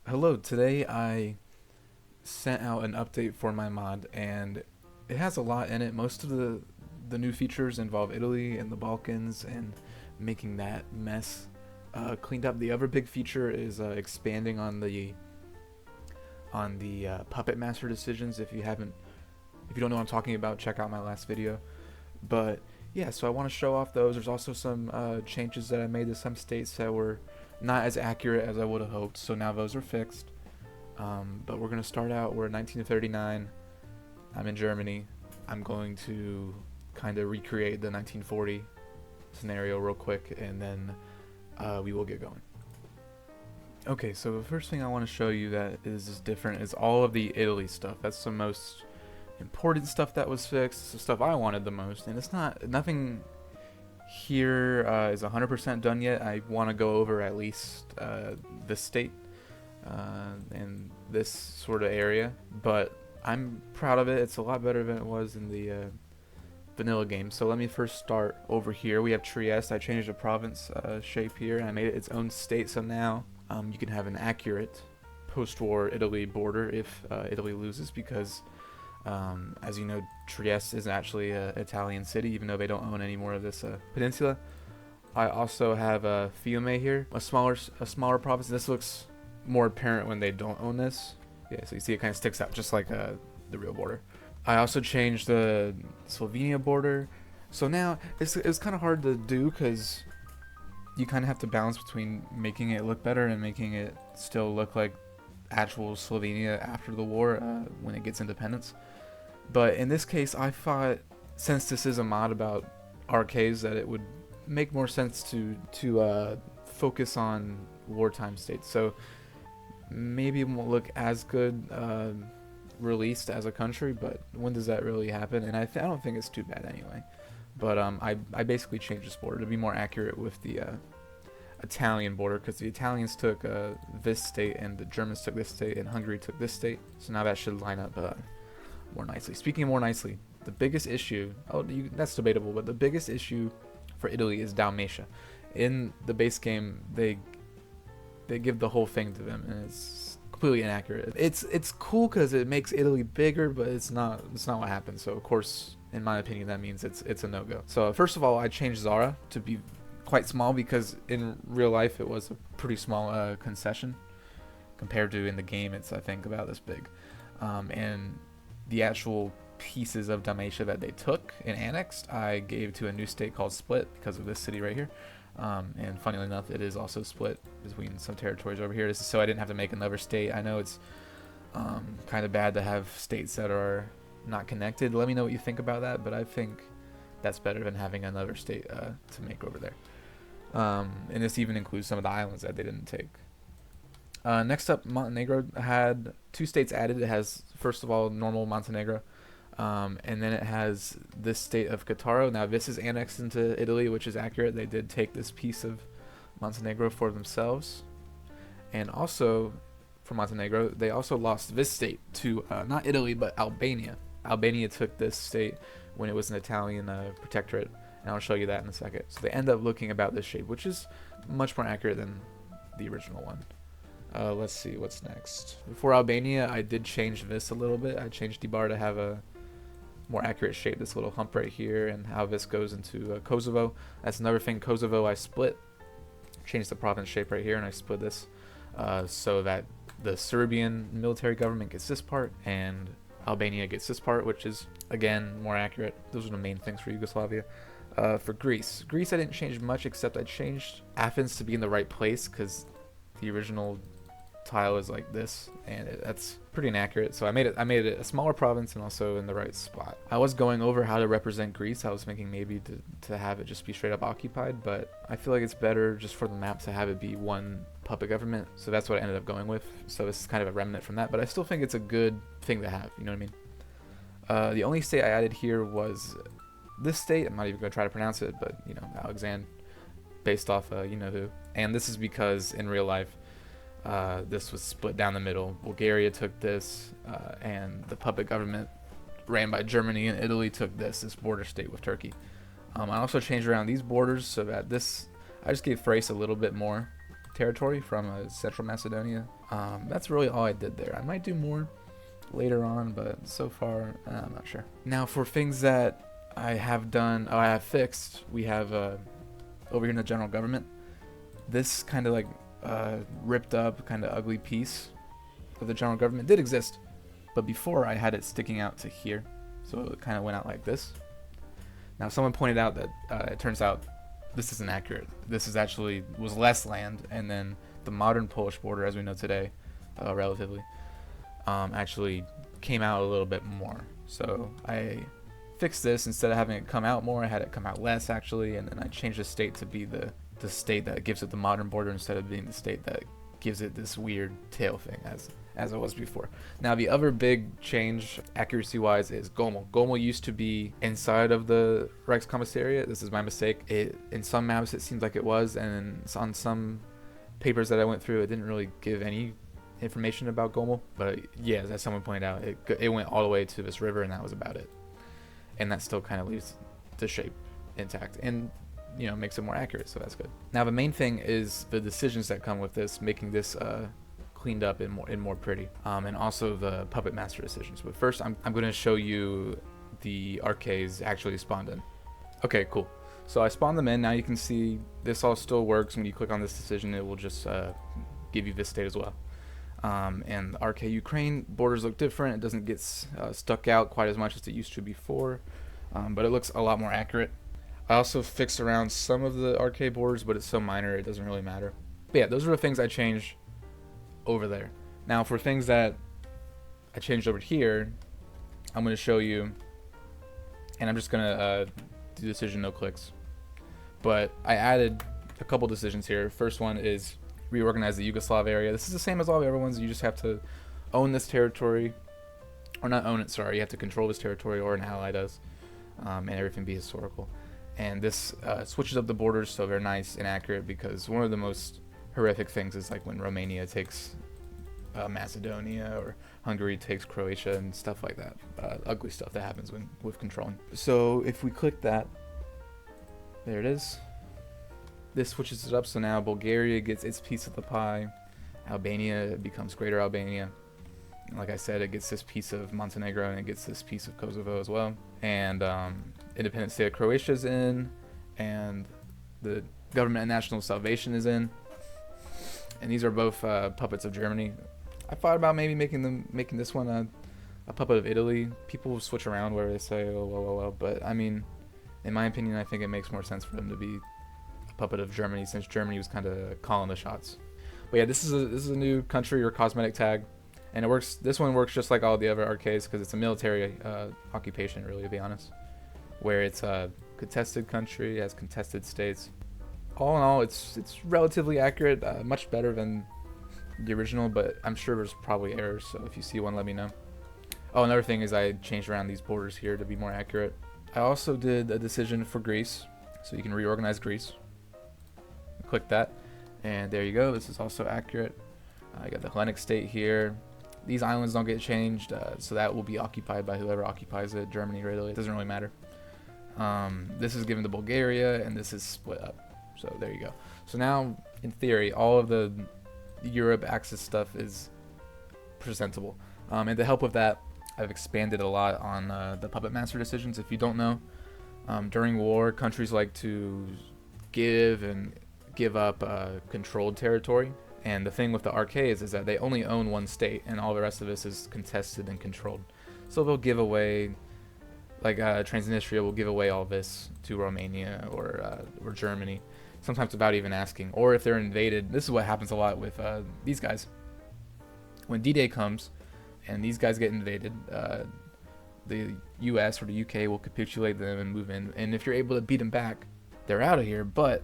Hello, today I sent out an update for my mod and it has a lot in it. Most of the new features involve Italy and the Balkans and making that mess cleaned up. The other big feature is expanding on the puppet master decisions. If you don't know what I'm talking about, check out my last video. But yeah, so I want to show off those. There's also some changes that I made to some states that were not as accurate as I would have hoped. So now those are fixed. But we're gonna start out. We're in 1939. I'm in Germany. I'm going to kind of recreate the 1940 scenario real quick, and then we will get going. Okay, so the first thing I want to show you that is different is all of the Italy stuff. That's the most important stuff that was fixed. It's the stuff I wanted the most, and it's nothing here is 100% done yet. I want to go over at least this state and this sort of area, but I'm proud of it. It's a lot better than it was in the vanilla game. So let me first start over here. We have Trieste. I changed the province shape here, and I made it its own state. So now you can have an accurate post-war Italy border if Italy loses, because as you know, Trieste is actually an Italian city, even though they don't own any more of this peninsula. I also have Fiume here, a smaller province. This looks more apparent when they don't own this. Yeah, so you see it kind of sticks out, just like the real border. I also changed the Slovenia border. So now it's kind of hard to do because you kind of have to balance between making it look better and making it still look like actual Slovenia after the war when it gets independence. But in this case, I thought, since this is a mod about arcades, that it would make more sense to focus on wartime states. So maybe it won't look as good released as a country, but when does that really happen? And I don't think it's too bad anyway. But I basically changed this border to be more accurate with the Italian border, because the Italians took this state and the Germans took this state and Hungary took this state. So now that should line up more nicely. Speaking of more nicely, the biggest issue, that's debatable, but the biggest issue for Italy is Dalmatia. In the base game, they give the whole thing to them, and it's completely inaccurate. It's cool because it makes Italy bigger, but it's not what happens. So of course, in my opinion, that means it's a no-go. So first of all, I changed Zara to be quite small, because in real life it was a pretty small concession compared to in the game. It's, I think, about this big, and the actual pieces of Dalmatia that they took and annexed, I gave to a new state called Split because of this city right here. And funnily enough, it is also split between some territories over here. This is so I didn't have to make another state. I know it's kind of bad to have states that are not connected. Let me know what you think about that, but I think that's better than having another state to make over there. And this even includes some of the islands that they didn't take. Next up, Montenegro had 2 states added. It has, first of all, normal Montenegro, and then it has this state of Cattaro. Now this is annexed into Italy, which is accurate. They did take this piece of Montenegro for themselves. And also, for Montenegro, they also lost this state to not Italy, but Albania. Albania took this state when it was an Italian protectorate, and I'll show you that in a second. So they end up looking about this shape, which is much more accurate than the original one. Let's see what's next. For Albania, I did change this a little bit. I changed Dibar to have a more accurate shape, this little hump right here, and how this goes into Kosovo. That's another thing. Kosovo, I split, changed the province shape right here, and I split this so that the Serbian military government gets this part and Albania gets this part, which is, again, more accurate. Those are the main things for Yugoslavia. For Greece, I didn't change much, except I changed Athens to be in the right place, because the original tile is like this, and that's pretty inaccurate. So I made it a smaller province and also in the right spot. I was going over how to represent Greece. I was thinking maybe to have it just be straight up occupied, but I feel like it's better just for the map to have it be one puppet government. So that's what I ended up going with. So this is kind of a remnant from that, but I still think it's a good thing to have, you know what I mean? The only state I added here was this state. I'm not even going to try to pronounce it, but you know, Alexandre, based off you know who. And this is because in real life, this was split down the middle. Bulgaria took this, and the puppet government ran by Germany and Italy took this border state with Turkey. I also changed around these borders so that this, I just gave Thrace a little bit more territory from Central Macedonia. That's really all I did there. I might do more later on, but so far I'm not sure. Now for things that I have done, I have fixed, we have over here in the general government, this kind of like ripped up, kind of ugly piece of the general government did exist, but before I had it sticking out to here, so it kind of went out like this. Now someone pointed out that it turns out this isn't accurate. This is actually was less land, and then the modern Polish border, as we know today, relatively, actually came out a little bit more. So I fixed this. Instead of having it come out more, I had it come out less actually, and then I changed the state to be the state that gives it the modern border instead of being the state that gives it this weird tail thing as it was before. Now the other big change accuracy wise is Gomel. Gomel used to be inside of the Reichskommissariat. This is my mistake. In some maps it seems like it was, and on some papers that I went through it didn't really give any information about Gomel. But yeah, as someone pointed out, it went all the way to this river and that was about it. And that still kind of leaves the shape intact and, you know, makes it more accurate, so that's good. Now the main thing is the decisions that come with this, making this cleaned up and more pretty, and also the puppet master decisions. But first I'm going to show you the RKs actually spawned in. Okay, cool. So I spawned them in. Now you can see this all still works. When you click on this decision, it will just give you this state as well. And RK Ukraine borders look different. It doesn't get stuck out quite as much as it used to before, but it looks a lot more accurate. I also fixed around some of the RK borders, but it's so minor it doesn't really matter. But yeah, those are the things I changed over there. Now for things that I changed over here, I'm going to show you, and I'm just going to do decision no clicks. But I added a couple decisions here. First one is reorganize the Yugoslav area. This is the same as all the other ones. You just have to own this territory, or not own it, sorry. You have to control this territory, or an ally does, and everything be historical. And this switches up the borders so they're nice and accurate, because one of the most horrific things is like when Romania takes Macedonia, or Hungary takes Croatia and stuff like that. Ugly stuff that happens with controlling. So if we click that, there it is. This switches it up, so now Bulgaria gets its piece of the pie. Albania becomes Greater Albania. And like I said, it gets this piece of Montenegro, and it gets this piece of Kosovo as well. And independent state of Croatia is in, and the government of national salvation is in. And these are both puppets of Germany. I thought about maybe making this one a puppet of Italy. People switch around where they say, oh, well, but I mean, in my opinion, I think it makes more sense for them to be a puppet of Germany, since Germany was kind of calling the shots. But yeah, this is a new country or cosmetic tag, and it works. This one works just like all the other RKs because it's a military occupation, really, to be honest, where it's a contested country, it has contested states. All in all, it's relatively accurate, much better than the original, but I'm sure there's probably errors, so if you see one, let me know. Oh, another thing is I changed around these borders here to be more accurate. I also did a decision for Greece, so you can reorganize Greece. Click that, and there you go. This is also accurate. I got the Hellenic state here. These islands don't get changed, so that will be occupied by whoever occupies it, Germany or Italy. It doesn't really matter. This is given to Bulgaria, and this is split up. So there you go. So now, in theory, all of the Europe axis stuff is presentable. And to help with that, I've expanded a lot on the puppet master decisions. If you don't know, during war, countries like to give up controlled territory. And the thing with the RKs is that they only own one state, and all the rest of this is contested and controlled. So they'll give away, like Transnistria will give away all this to Romania or Germany, sometimes without even asking. Or if they're invaded, this is what happens a lot with these guys. When D-Day comes and these guys get invaded, the US or the UK will capitulate them and move in. And if you're able to beat them back, they're out of here, but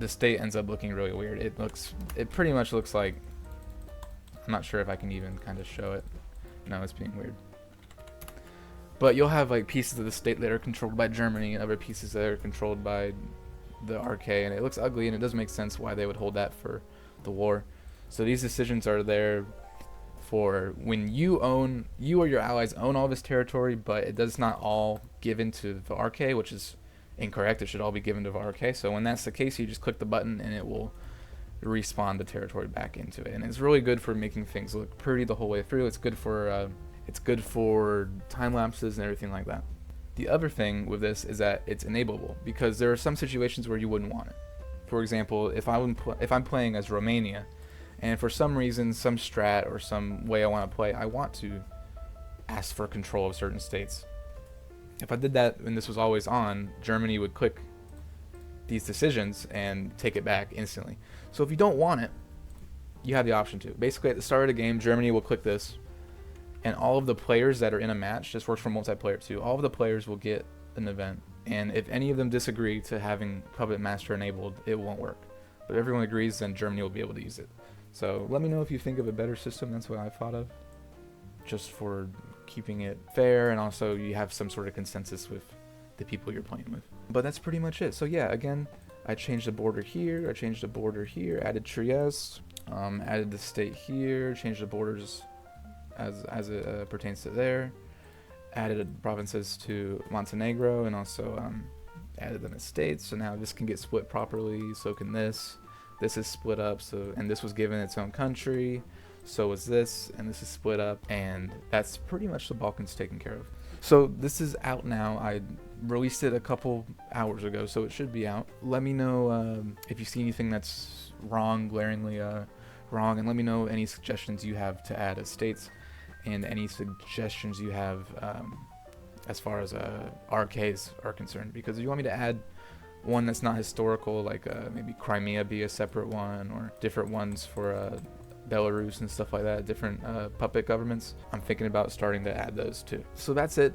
the state ends up looking really weird. It pretty much looks like, I'm not sure if I can even kind of show it. No, it's being weird. But you'll have like pieces of the state that are controlled by Germany and other pieces that are controlled by the RK, and it looks ugly, and it doesn't make sense why they would hold that for the war. So these decisions are there for when you or your allies own all this territory, but it does not all given to the RK, which is incorrect. It should all be given to the RK. So when that's the case, you just click the button and it will respawn the territory back into it. And it's really good for making things look pretty the whole way through. It's good for time lapses and everything like that. The other thing with this is that it's enableable, because there are some situations where you wouldn't want it. For example, if I'm playing as Romania, and for some reason, some strat or some way I want to play, I want to ask for control of certain states. If I did that and this was always on, Germany would click these decisions and take it back instantly. So if you don't want it, you have the option to. Basically, at the start of the game, Germany will click this, and all of the players that are in a match, this works for multiplayer too, all of the players will get an event. And if any of them disagree to having Puppet Master enabled, it won't work. But if everyone agrees, then Germany will be able to use it. So let me know if you think of a better system. That's what I thought of, just for keeping it fair, and also you have some sort of consensus with the people you're playing with. But that's pretty much it. So yeah, again, I changed the border here, I changed the border here, added Trieste, added the state here, changed the borders as it pertains to there, added provinces to Montenegro, and also added them as states. So now this can get split properly, so can this. This is split up, so, and this was given its own country, so is this, and this is split up, and that's pretty much the Balkans taken care of. So this is out now. I released it a couple hours ago, so it should be out. Let me know if you see anything that's wrong, glaringly wrong, and let me know any suggestions you have to add as states, and any suggestions you have as far as RKs are concerned, because if you want me to add one that's not historical, like maybe Crimea be a separate one, or different ones for Belarus and stuff like that, different puppet governments, I'm thinking about starting to add those too. So that's it.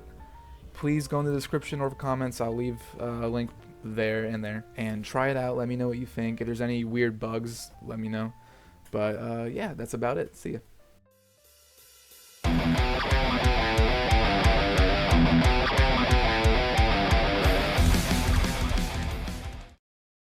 Please go in the description or comments. I'll leave a link there and try it out. Let me know what you think. If there's any weird bugs, let me know. But yeah, that's about it. See ya.